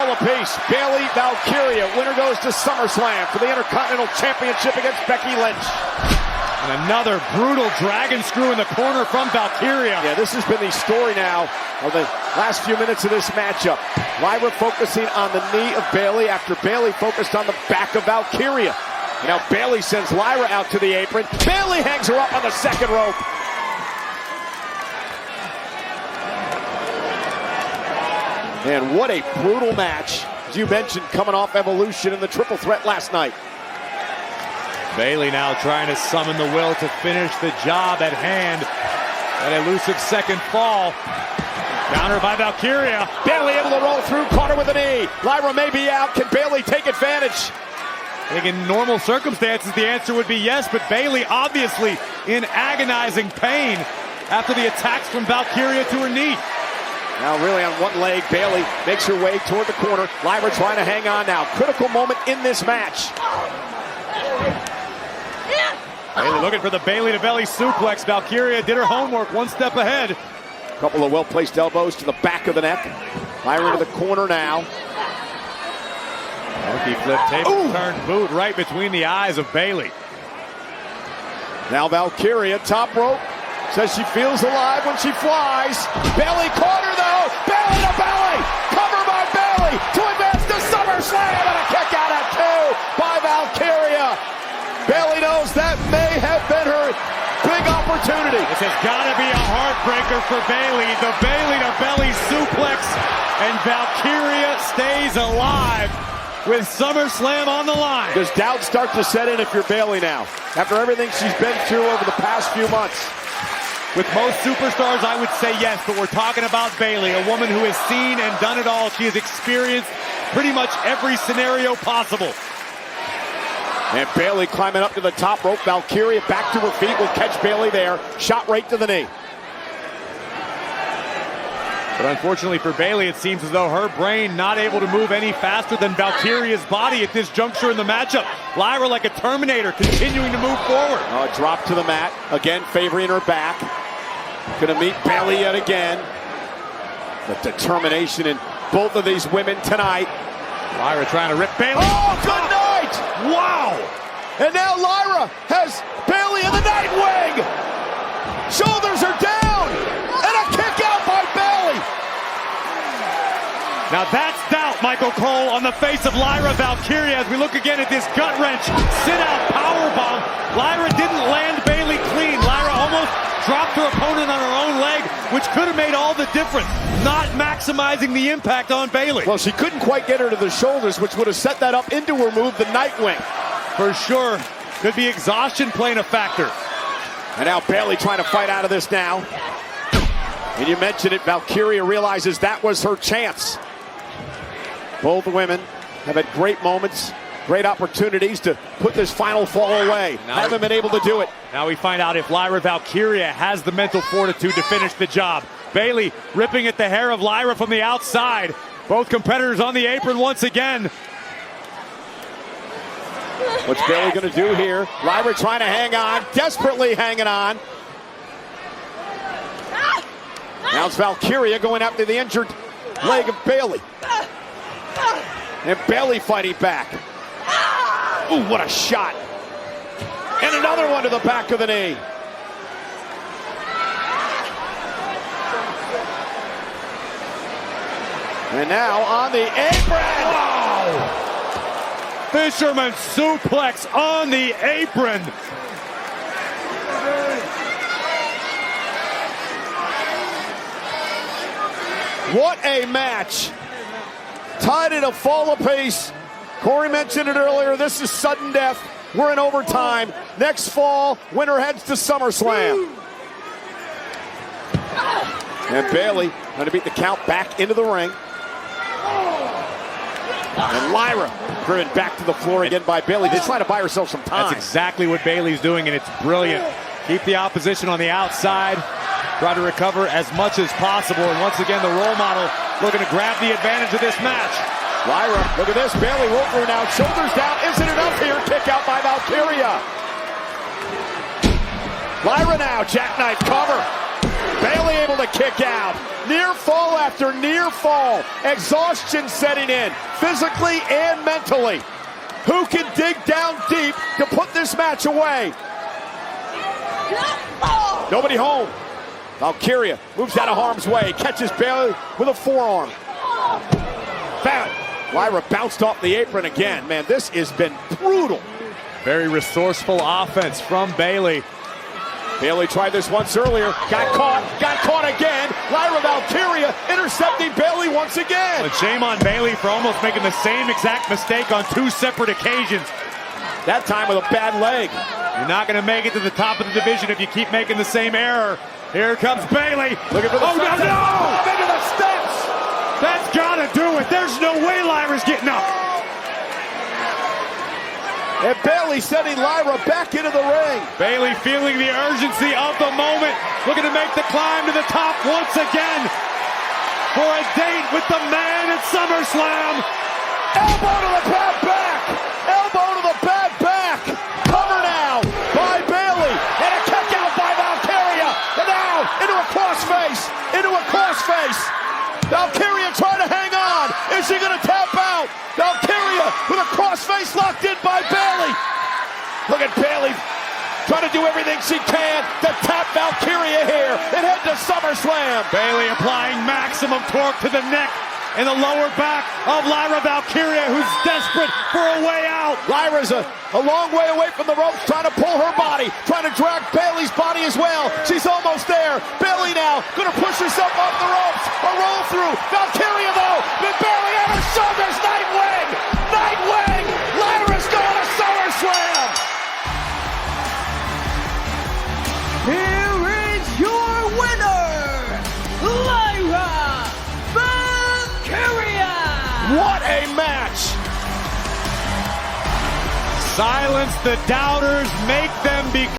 fall apiece. Bayley, Valkyria. Winner goes to SummerSlam for the Intercontinental Championship against Becky Lynch. And another brutal dragon screw in the corner from Valkyria. Yeah, this has been the story now of the last few minutes of this matchup. Lyra focusing on the knee of Bayley after Bayley focused on the back of Valkyria. And now Bayley sends Lyra out to the apron. Bayley hangs her up on the second rope. And what a brutal match, as you mentioned, coming off Evolution in the triple threat last night. Bayley now trying to summon the will to finish the job at hand. That elusive second fall. Counter by Valkyria. Bayley able to roll through, caught her with a knee. Lyra may be out. Can Bayley take advantage? I think in normal circumstances, the answer would be yes, but Bayley obviously in agonizing pain after the attacks from Valkyria to her knee. Now really on one leg, Bayley makes her way toward the corner. Lyra trying to hang on now. Critical moment in this match. Bayley looking for the Bayley to belly suplex. Valkyria did her homework, one step ahead. A couple of well-placed elbows to the back of the neck. Lyra to the corner now. Monkey flip, table turn boot right between the eyes of Bayley. Now Valkyria, top rope. Says she feels alive when she flies. Bayley caught her though. Bayley to belly. Cover by Bayley to advance to SummerSlam. And a kick out at 2 by Valkyria. Bayley knows that may have been her big opportunity. This has got to be a heartbreaker for Bayley. The Bayley to belly suplex. And Valkyria stays alive with SummerSlam on the line. Does doubt start to set in if you're Bayley now? After everything she's been through over the past few months. With most superstars, I would say yes, but we're talking about Bayley, a woman who has seen and done it all. She has experienced pretty much every scenario possible. And Bayley climbing up to the top rope. Valkyria back to her feet, will catch Bayley there. Shot right to the knee. But unfortunately for Bayley, it seems as though her brain not able to move any faster than Valkyria's body at this juncture in the matchup. Lyra like a Terminator, continuing to move forward. Oh, drop to the mat, again favoring her back. Gonna meet Bayley yet again. The determination in both of these women tonight. Lyra trying to rip Bayley. Oh, good night! Wow! And now Lyra has Bayley in the night wing! Shoulders are down! And a kick out by Bayley! Now that's doubt, Michael Cole, on the face of Lyra Valkyria as we look again at this gut-wrench sit-out powerbomb. Lyra didn't land Bayley clean. Lyra almost dropped her opponent on her own leg, which could have made all the difference, not maximizing the impact on Bayley. Well, she couldn't quite get her to the shoulders, which would have set that up into her move, the Nightwing. For sure. Could be exhaustion playing a factor. And now Bayley trying to fight out of this now. And you mentioned it, Valkyria realizes that was her chance. Both women have had great moments, great opportunities to put this final fall away. Haven't been able to do it. Now we find out if Lyra Valkyria has the mental fortitude to finish the job. Bayley ripping at the hair of Lyra from the outside. Both competitors on the apron once again. What's Bayley going to do here? Lyra trying to hang on, desperately hanging on. Now it's Valkyria going after the injured leg of Bayley. And Bayley fighting back. Ooh, what a shot. And another one to the back of the knee. And now on the apron. Wow! Fisherman suplex on the apron. What a match. Tied in a fall apiece. Corey mentioned it earlier. This is sudden death. We're in overtime. Next fall, winner heads to SummerSlam. And Bayley going to beat the count back into the ring. And Lyra driven back to the floor again by Bayley. Just trying to buy herself some time. That's exactly what Bayley's doing, and it's brilliant. Keep the opposition on the outside. Try to recover as much as possible. And once again, the role model looking to grab the advantage of this match. Lyra, look at this. Bayley roll through now. Shoulders down. Isn't enough here. Kick out by Valkyria. Lyra now. Jackknife cover. Bayley able to kick out. Near fall after near fall. Exhaustion setting in, physically and mentally. Who can dig down deep to put this match away? Nobody home. Valkyria moves out of harm's way, catches Bayley with a forearm. Foul. Lyra bounced off the apron again. Man, this has been brutal. Very resourceful offense from Bayley. Bayley tried this once earlier, got caught again. Lyra Valkyria intercepting Bayley once again. But shame on Bayley for almost making the same exact mistake on 2 separate occasions. That time with a bad leg. You're not going to make it to the top of the division if you keep making the same error. Here comes Bayley. Looking for the no! Into the steps. That's got to do it. There's no way Lyra's getting up. And Bayley sending Lyra back into the ring. Bayley feeling the urgency of the moment. Looking to make the climb to the top once again. For a date with the man at SummerSlam. Elbow to the bad back. Elbow to the bad back. Cover now by Bayley. And a kick out by Valkyria. And now into a crossface. Into a crossface. Valkyria trying to hang on. Is she going to tap out? Valkyria with a crossface locked in by Bayley. Look at Bayley trying to do everything she can to tap Valkyria here and head to SummerSlam. Bayley applying maximum torque to the neck and the lower back of Lyra Valkyria, who's desperate for a way out. Lyra's a long way away from the ropes, trying to pull her body, trying to drag Bayley's body as well. She's almost there. Bayley now going to push herself off the ropes. A roll through. Valkyria though, with Bayley on her shoulders. Nightwing! Nightwing! Lyra's going to SummerSlam! Here is your winner, Lyra Valkyria! What a match! Silence the doubters, make them be